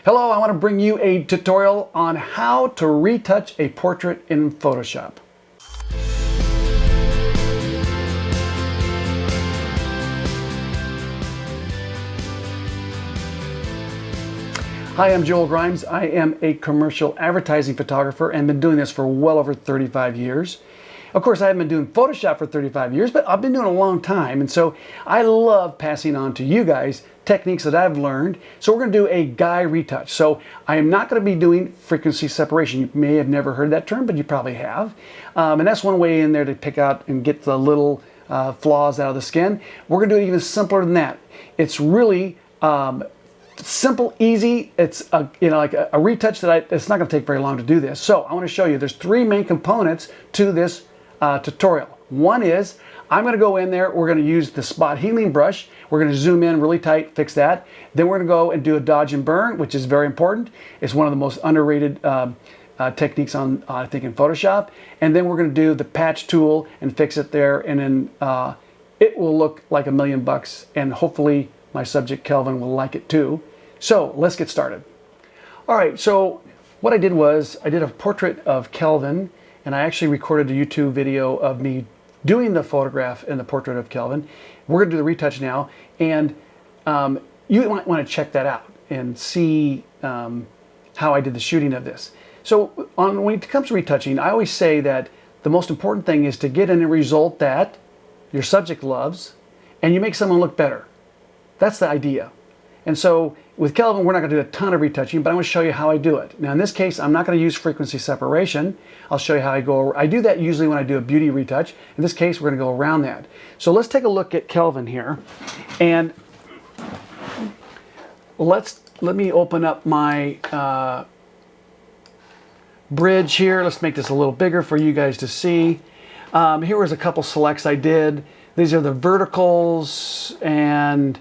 Hello, I want to bring you a tutorial on how to retouch a portrait in Photoshop. Hi, I'm Joel Grimes. I am a commercial advertising photographer and been doing this for well over 35 years. Of course, I haven't been doing Photoshop for 35 years, but I've been doing it a long time. And so I love passing on to you guys techniques that I've learned. So we're going to do a guy retouch. So I am not going to be doing frequency separation. You may have never heard that term, but you probably have. And that's one way in there to pick out and get the little flaws out of the skin. We're going to do it even simpler than that. It's really simple, easy. It's like a retouch that it's not going to take very long to do this. So I want to show you there's three main components to this tutorial. One is I'm going to go in there, we're going to use the spot healing brush, we're going to zoom in really tight, fix that. Then we're going to go and do a dodge and burn, which is very important. It's one of the most underrated techniques on I think in Photoshop. And then we're going to do the patch tool and fix it there, and then it will look like $1,000,000, and hopefully my subject Kelvin will like it too. So let's get started. All right, so what I did was I did a portrait of Kelvin, and I actually recorded a YouTube video of me doing the photograph and the portrait of Kelvin. We're going to do the retouch now, and you might want to check that out and see how I did the shooting of this. So when it comes to retouching, I always say that the most important thing is to get in a result that your subject loves, and you make someone look better. That's the idea. And so with Kelvin, we're not going to do a ton of retouching, but I'm going to show you how I do it. Now in this case, I'm not going to use frequency separation. I'll show you how I go. I do that usually when I do a beauty retouch. In this case, we're going to go around that. So let's take a look at Kelvin here. And let me open up my bridge here. Let's make this a little bigger for you guys to see. Here was a couple selects I did. These are the verticals, and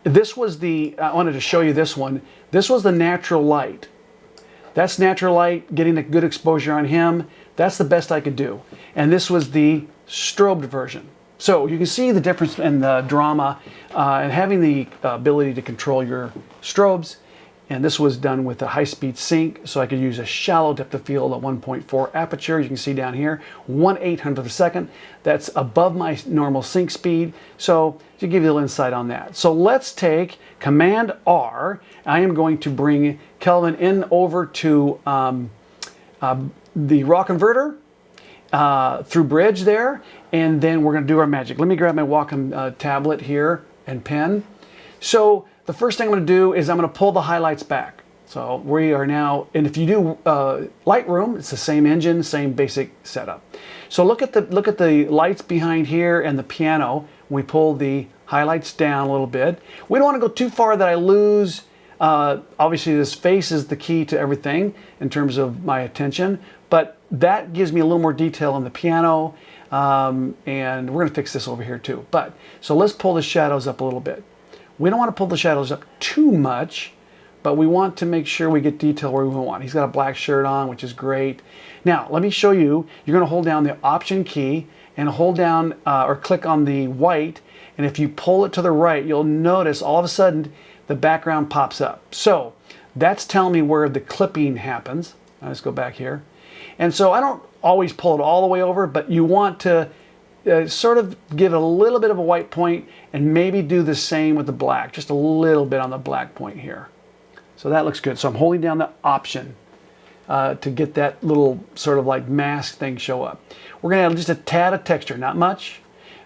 this was I wanted to show you this one. This was the natural light. That's natural light, getting a good exposure on him. That's the best I could do. And this was the strobed version. So you can see the difference in the drama and having the ability to control your strobes. And this was done with a high-speed sync, so I could use a shallow depth of field at 1.4 aperture. You can see down here, 1/800th of a second. That's above my normal sync speed. So to give you a little insight on that. So let's take Command R. I am going to bring Kelvin in over to the raw converter through bridge there, and then we're going to do our magic. Let me grab my Wacom tablet here and pen. So the first thing I'm going to do is I'm going to pull the highlights back. So we are now, and if you do Lightroom, it's the same engine, same basic setup. So look at the lights behind here and the piano. We pull the highlights down a little bit. We don't want to go too far that I lose. Obviously, this face is the key to everything in terms of my attention, but that gives me a little more detail on the piano, and we're going to fix this over here too. So let's pull the shadows up a little bit. We don't want to pull the shadows up too much, but we want to make sure we get detail where we want. He's got a black shirt on, which is great. Now, let me show you. You're going to hold down the Option key and hold down or click on the white, and if you pull it to the right, you'll notice all of a sudden the background pops up. So that's telling me where the clipping happens. Let's go back here. And so I don't always pull it all the way over, but you want to sort of give it a little bit of a white point, and maybe do the same with the black, just a little bit on the black point here. So that looks good. So I'm holding down the Option to get that little sort of like mask thing show up. We're going to add just a tad of texture, not much.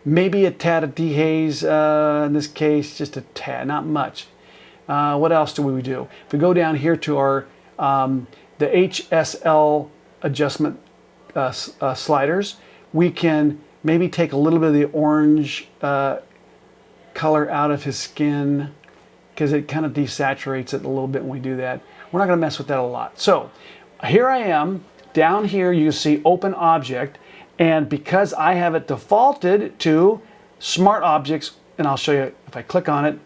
Maybe a tad of dehaze in this case, just a tad, not much. What else do we do? If we go down here to our the HSL adjustment sliders, we can maybe take a little bit of the orange color out of his skin, because it kind of desaturates it a little bit when we do that. We're not going to mess with that a lot. So here I am. Down here you see Open Object, and because I have it defaulted to Smart Objects, and I'll show you if I click on it,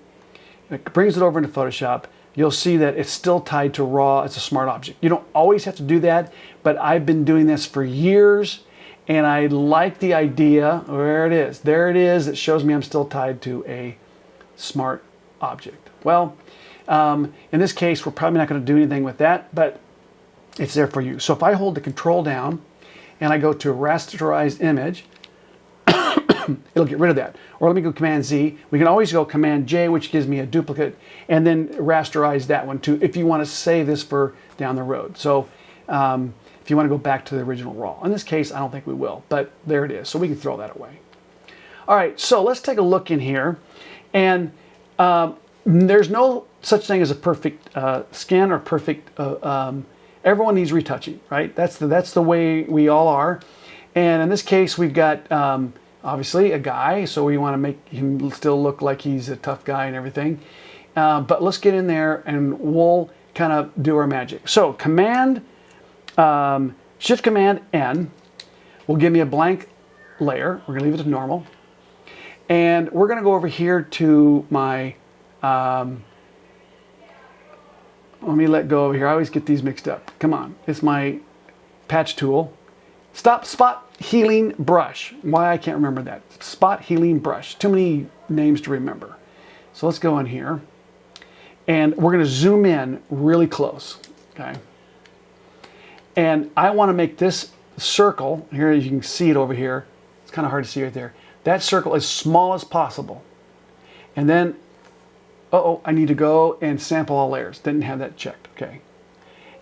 it brings it over into Photoshop. You'll see that it's still tied to RAW. It's a smart object. You don't always have to do that, but I've been doing this for years, and I like the idea. Where it is. There it is. It shows me I'm still tied to a smart object. Well, In this case, we're probably not going to do anything with that, but it's there for you. So if I hold the control down and I go to rasterized image, it'll get rid of that. Or let me go Command Z. We can always go Command J, which gives me a duplicate, and then rasterize that one too if you want to save this for down the road. So if you want to go back to the original raw. In this case, I don't think we will, but there it is. So we can throw that away. All right, so let's take a look in here. And there's no such thing as a perfect skin or perfect, everyone needs retouching, right? That's the way we all are. And in this case, we've got obviously a guy, so we want to make him still look like he's a tough guy and everything. But let's get in there and we'll kind of do our magic. So Shift Command N will give me a blank layer. We're going to leave it to normal. And we're going to go over here to my, let me let go over here. I always get these mixed up. Come on. It's my patch tool. Spot healing brush. Why I can't remember that. Spot healing brush. Too many names to remember. So let's go in here. And we're going to zoom in really close. Okay. And I want to make this circle, here you can see it over here. It's kind of hard to see right there. That circle as small as possible. And then, I need to go and sample all layers. Didn't have that checked. Okay.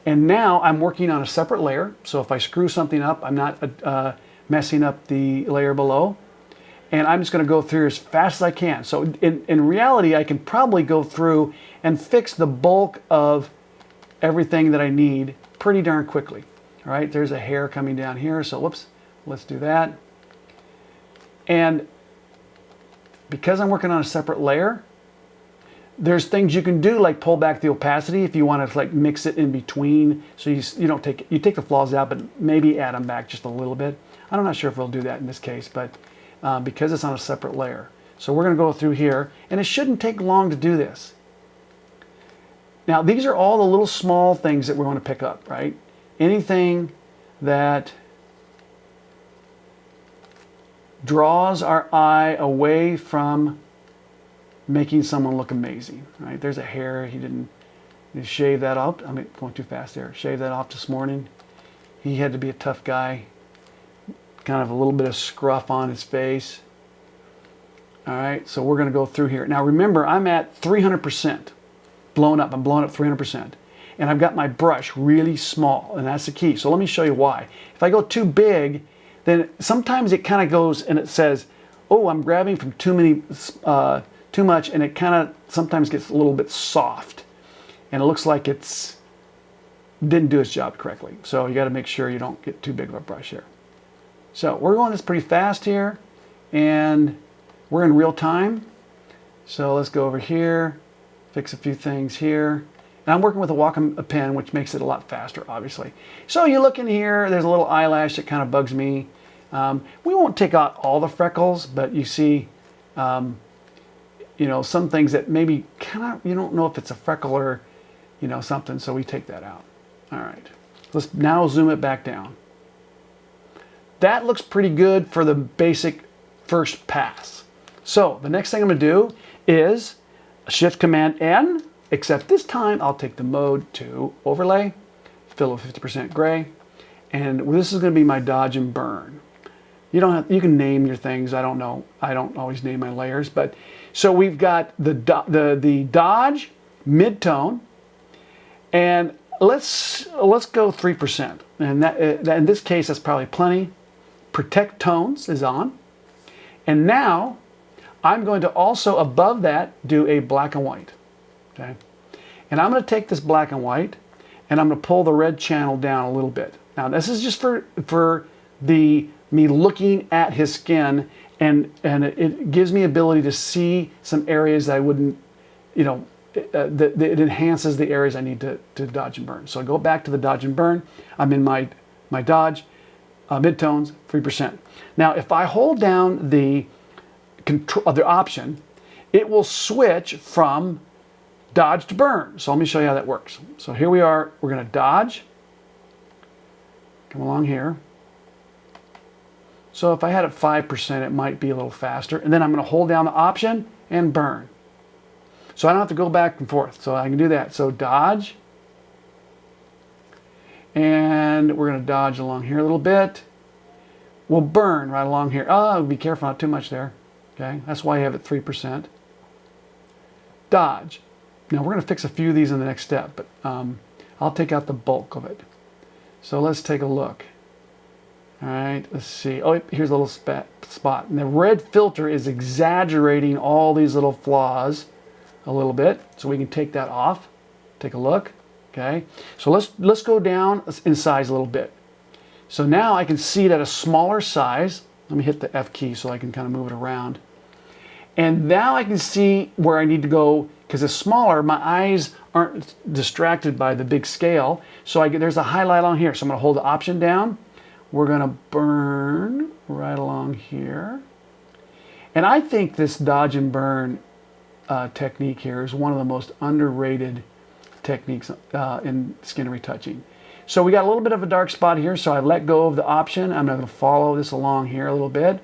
And now I'm working on a separate layer. So if I screw something up, I'm not messing up the layer below. And I'm just going to go through as fast as I can. So in reality, I can probably go through and fix the bulk of everything that I need pretty darn quickly. All right, there's a hair coming down here. So whoops, let's do that. And because I'm working on a separate layer, there's things you can do like pull back the opacity if you want to like mix it in between. So you don't take the flaws out, but maybe add them back just a little bit. I'm not sure if we'll do that in this case, but because it's on a separate layer. So we're going to go through here, and it shouldn't take long to do this. Now these are all the little small things that we want to pick up, right? Anything that draws our eye away from making someone look amazing, right? There's a hair, he didn't shave that off. I'm going too fast there. Shave that off this morning. He had to be a tough guy. Kind of a little bit of scruff on his face. All right, so we're going to go through here. Now remember, I'm at 300%. Blown up, I'm blowing up 300%. And I've got my brush really small, and that's the key. So let me show you why. If I go too big, then sometimes it kind of goes and it says, oh, I'm grabbing from too much, and it kind of sometimes gets a little bit soft. And it looks like didn't do its job correctly. So you got to make sure you don't get too big of a brush here. So we're going this pretty fast here, and we're in real time. So let's go over here, fix a few things here. And I'm working with a Wacom pen, which makes it a lot faster, obviously. So you look in here, there's a little eyelash that kind of bugs me. We won't take out all the freckles, but you see, some things that maybe kind of, you don't know if it's a freckle or, something, so we take that out. All right, let's now zoom it back down. That looks pretty good for the basic first pass. So the next thing I'm going to do is Shift Command N, except this time I'll take the mode to overlay, fill with 50% gray, and this is going to be my dodge and burn. You can name your things. I don't know. I don't always name my layers, but so we've got the dodge mid-tone, and let's go 3%. And that in this case that's probably plenty. Protect tones is on. And now I'm going to also above that do a black and white. Okay? And I'm going to take this black and white and I'm going to pull the red channel down a little bit. Now this is just for me looking at his skin, and it gives me ability to see some areas that I wouldn't, that it enhances the areas I need to dodge and burn. So I go back to the dodge and burn. I'm in my dodge. Midtones, 3%. Now, if I hold down the option, it will switch from dodge to burn. So let me show you how that works. So here we are. We're going to dodge. Come along here. So if I had it 5%, it might be a little faster. And then I'm going to hold down the option and burn. So I don't have to go back and forth. So I can do that. So dodge. And we're going to dodge along here a little bit. We'll burn right along here. Oh, be careful, not too much there. Okay, that's why you have it 3%. Dodge. Now we're going to fix a few of these in the next step, but I'll take out the bulk of it. So let's take a look. All right, let's see. Oh, here's a little spot. And the red filter is exaggerating all these little flaws a little bit. So we can take that off. Take a look. Okay, so let's go down in size a little bit. So now I can see it at a smaller size. Let me hit the F key so I can kind of move it around. And now I can see where I need to go because it's smaller. My eyes aren't distracted by the big scale. So there's a highlight on here. So I'm going to hold the Option down. We're going to burn right along here. And I think this dodge and burn technique here is one of the most underrated techniques in skin retouching. So we got a little bit of a dark spot here, so I let go of the Option. I'm going to follow this along here a little bit.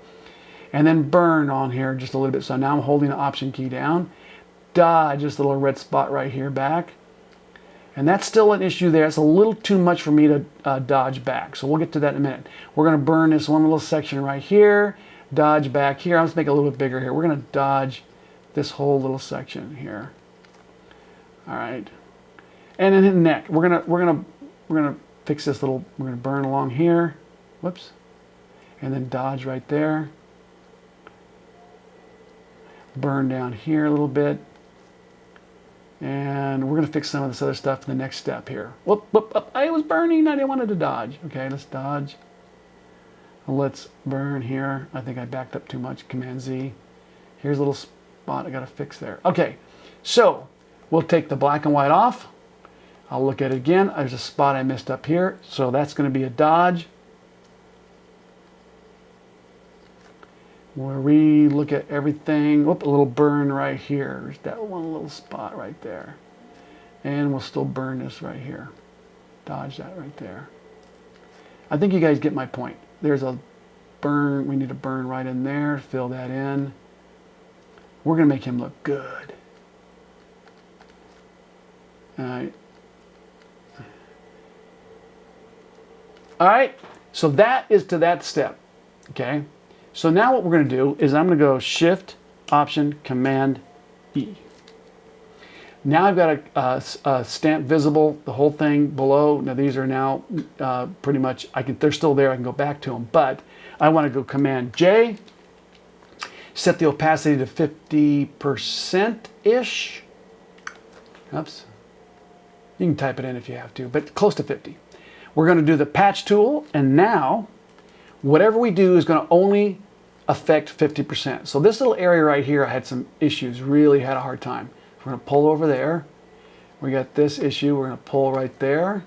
And then burn on here just a little bit. So now I'm holding the Option key down. Dodge, just a little red spot right here back. And that's still an issue there. It's a little too much for me to dodge back. So we'll get to that in a minute. We're going to burn this one little section right here. Dodge back here. I'll just make it a little bit bigger here. We're going to dodge this whole little section here. All right. And then neck. We're gonna fix this little. We're gonna burn along here. Whoops. And then dodge right there. Burn down here a little bit. And we're going to fix some of this other stuff in the next step here. Whoop, whoop, whoop. I was burning. I didn't want it to dodge. Okay, let's dodge. Let's burn here. I think I backed up too much. Command Z. Here's a little spot I got to fix there. Okay, so we'll take the black and white off. I'll look at it again. There's a spot I missed up here. So that's going to be a dodge. We'll re-look at everything. Whoop, a little burn right here. There's that one little spot right there. And we'll still burn this right here. Dodge that right there. I think you guys get my point. There's a burn. We need to burn right in there. Fill that in. We're going to make him look good. All right. All right. So that is to that step. Okay. So now what we're going to do is I'm going to go Shift, Option, Command, E. Now I've got a stamp visible, the whole thing below. Now these are now pretty much, they're still there. I can go back to them. But I want to go Command J, set the opacity to 50%-ish. Oops. You can type it in if you have to, but close to 50. We're going to do the patch tool, and now whatever we do is going to only affect 50%. So this little area right here, I had some issues, really had a hard time. We're going to pull over there. We got this issue, we're going to pull right there.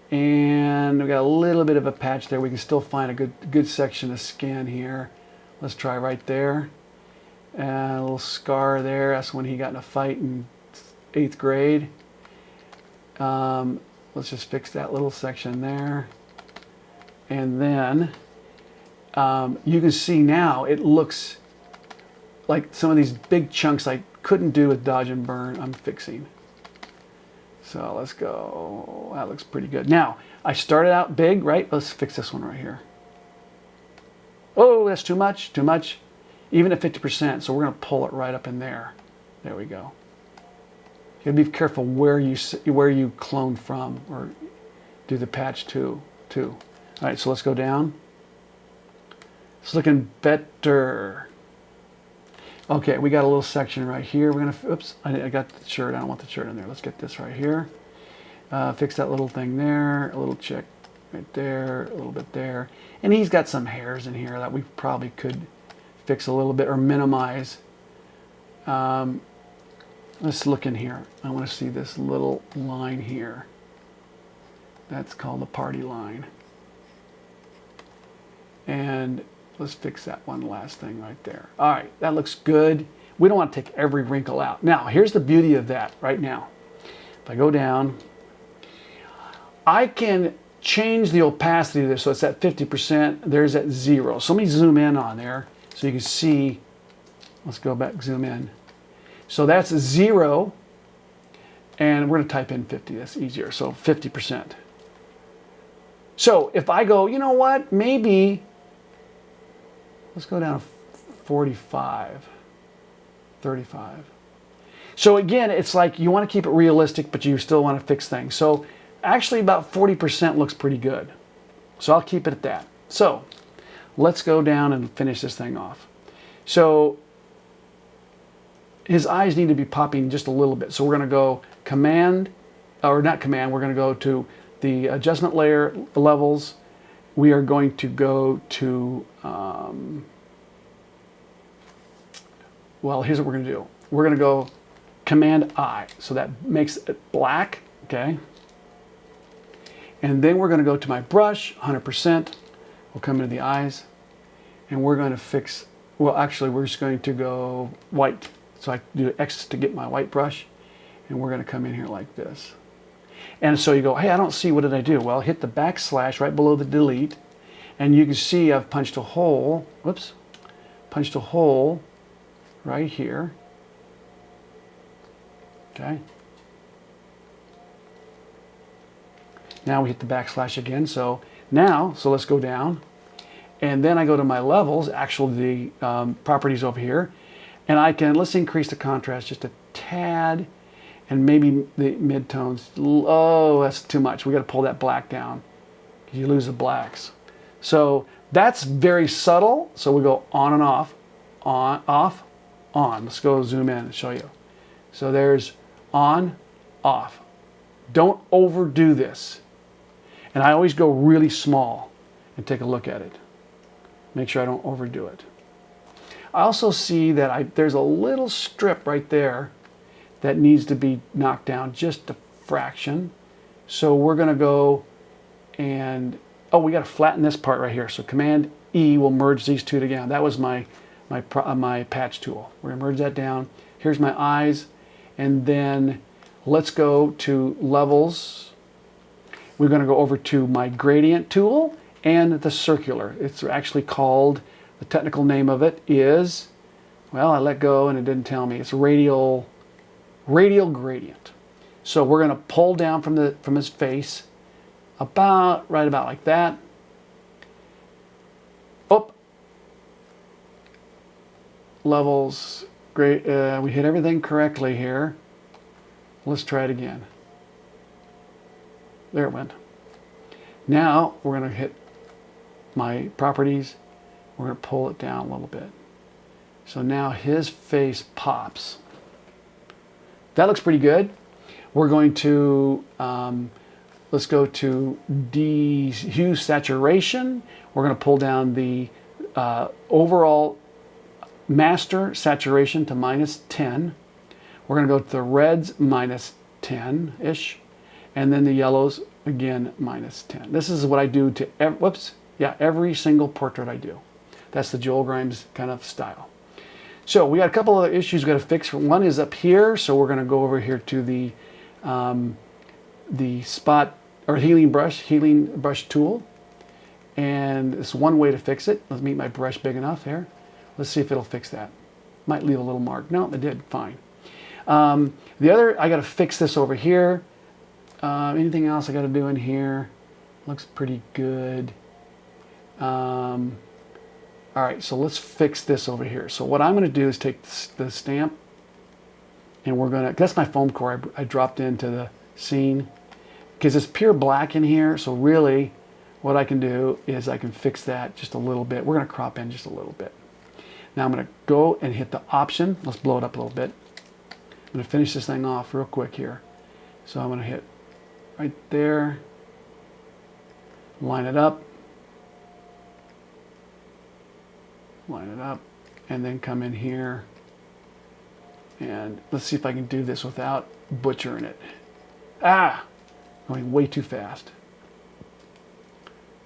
And we got a little bit of a patch there. We can still find a good section of skin here. Let's try right there. And a little scar there, that's when he got in a fight in 8th grade. Let's just fix that little section there. And then you can see now it looks like some of these big chunks I couldn't do with dodge and burn, I'm fixing. So let's go. That looks pretty good. Now, I started out big, right? Let's fix this one right here. Oh, that's too much, even at 50%. So we're going to pull it right up in there. There we go. You gotta be careful where you clone from or do the patch to. All right, so let's go down. It's looking better. Okay, we got a little section right here. We're gonna, oops, I got the shirt. I don't want the shirt in there. Let's get this right here. Fix that little thing there. A little check right there. A little bit there. And he's got some hairs in here that we probably could fix a little bit or minimize. Let's look in here. I want to see this little line here. That's called the party line. And let's fix that one last thing right there. All right, that looks good. We don't want to take every wrinkle out. Now, here's the beauty of that right now. If I go down, I can change the opacity of this so it's at 50%. There's at 0. So let me zoom in on there so you can see. Let's go back, zoom in. So that's 0. And we're going to type in 50. That's easier. So 50%. So if I go, you know what, maybe, let's go down to 45, 35. So again, it's like you want to keep it realistic, but you still want to fix things. So actually about 40% looks pretty good. So I'll keep it at that. So let's go down and finish this thing off. So his eyes need to be popping just a little bit. So we're going to go command, or not command, we're going to go to the adjustment layer levels. We are going to go to, well, here's what we're going to do. We're going to go Command I. So that makes it black, okay? And then we're going to go to my brush, 100%. We'll come into the eyes. And we're going to fix, well, actually, we're just going to go white. So I do X to get my white brush. And we're going to come in here like this. And so you go, hey, I don't see, what did I do? Well, hit the backslash right below the delete. And you can see I've punched a hole, whoops, punched a hole right here. Okay. Now we hit the backslash again. So now, so let's go down. And then I go to my levels, actually the properties over here. And I can, let's increase the contrast just a tad. And maybe the midtones. Oh, that's too much. We got to pull that black down. You lose the blacks. So that's very subtle. So we go on and off, off, on. Let's go zoom in and show you. So there's on, off. Don't overdo this. And I always go really small and take a look at it. Make sure I don't overdo it. I also see that there's a little strip right there that needs to be knocked down just a fraction. So we're going to go and, oh, we got to flatten this part right here. So Command E will merge these two together. That was my patch tool. We're going to merge that down. Here's my eyes. And then let's go to levels. We're going to go over to my gradient tool and the circular. It's actually called, the technical name of it is, well, I let go and it didn't tell me. It's radial gradient. So we're going to pull down from his face right about like that. Up. Levels. Great. We hit everything correctly here. Let's try it again. There it went. Now we're going to hit my properties. We're going to pull it down a little bit. So now his face pops. That looks pretty good. We're going to, let's go to hue saturation. We're going to pull down the overall master saturation to -10. We're going to go to the reds -10-ish. And then the yellows, again, -10. This is what I do to, every single portrait I do. That's the Joel Grimes kind of style. So we got a couple of issues we got to fix. One is up here, so we're going to go over here to the spot or healing brush tool, and it's one way to fix it. Let's make my brush big enough here. Let's see if it'll fix that. Might leave a little mark. No, it did. Fine. The other, I got to fix this over here. Anything else I got to do in here? Looks pretty good. All right, so let's fix this over here. So what I'm going to do is take the stamp, and we're going to, that's my foam core I dropped into the scene, because it's pure black in here. So really what I can do is I can fix that just a little bit. We're going to crop in just a little bit. Now I'm going to go and hit the option. Let's blow it up a little bit. I'm going to finish this thing off real quick here. So I'm going to hit right there, line it up, and then come in here, and let's see if I can do this without butchering it. Going way too fast.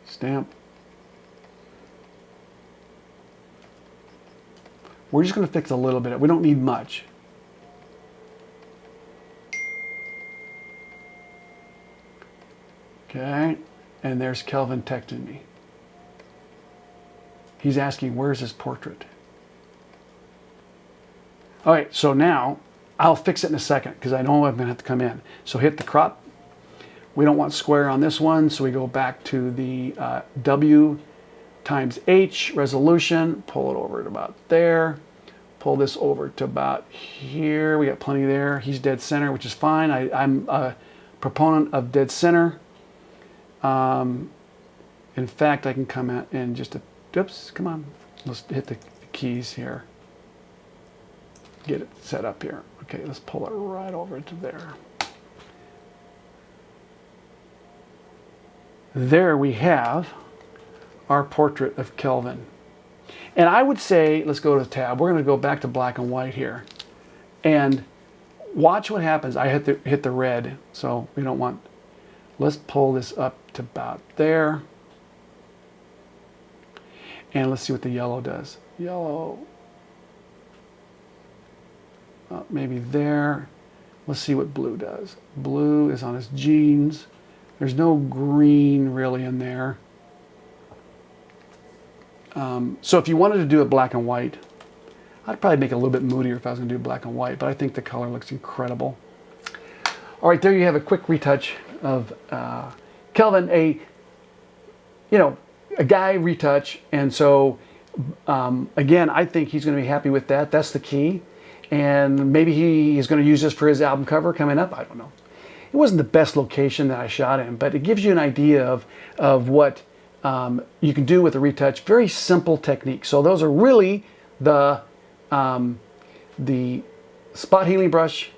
Stamp. We're just going to fix a little bit. We don't need much. Okay, and there's Kelvin texting me. He's asking, where's his portrait? All right, so now I'll fix it in a second because I know I'm going to have to come in. So hit the crop. We don't want square on this one, so we go back to the W times H resolution, pull it over to about there, pull this over to about here. We got plenty there. He's dead center, which is fine. I'm a proponent of dead center. In fact, I can come out and just, oops, come on. Let's hit the keys here. Get it set up here. Okay, let's pull it right over to there. There we have our portrait of Kelvin. And I would say, let's go to the tab. We're going to go back to black and white here. And watch what happens. I hit the red, so we don't want... Let's pull this up to about there. And let's see what the yellow does. Yellow. Maybe there. Let's see what blue does. Blue is on his jeans. There's no green really in there. So if you wanted to do it black and white, I'd probably make it a little bit moodier if I was going to do black and white, but I think the color looks incredible. All right, there you have a quick retouch of Kelvin, a guy retouch, and so again, I think he's going to be happy with that. That's the key, and maybe he is going to use this for his album cover coming up. I don't know. It wasn't the best location that I shot in, but it gives you an idea of what you can do with a retouch. Very simple technique. So those are really the spot healing brush,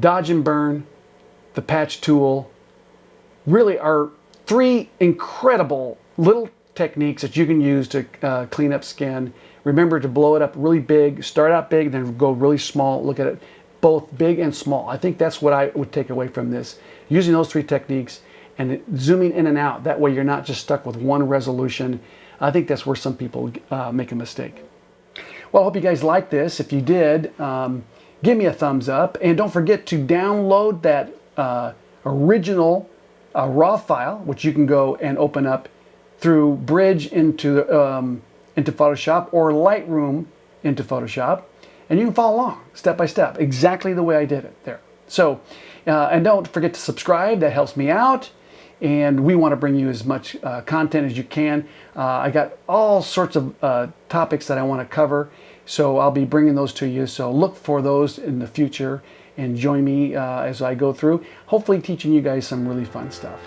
dodge and burn, the patch tool. Really are three incredible little techniques that you can use to clean up skin. Remember to blow it up really big. Start out big, then go really small. Look at it. Both big and small. I think that's what I would take away from this. Using those three techniques and zooming in and out. That way you're not just stuck with one resolution. I think that's where some people make a mistake. Well, I hope you guys liked this. If you did, give me a thumbs up. And don't forget to download that original raw file, which you can go and open up through Bridge into Photoshop or Lightroom into Photoshop. And you can follow along step by step, exactly the way I did it there. So, and don't forget to subscribe. That helps me out. And we want to bring you as much content as you can. I got all sorts of topics that I want to cover. So I'll be bringing those to you. So look for those in the future and join me as I go through, hopefully teaching you guys some really fun stuff.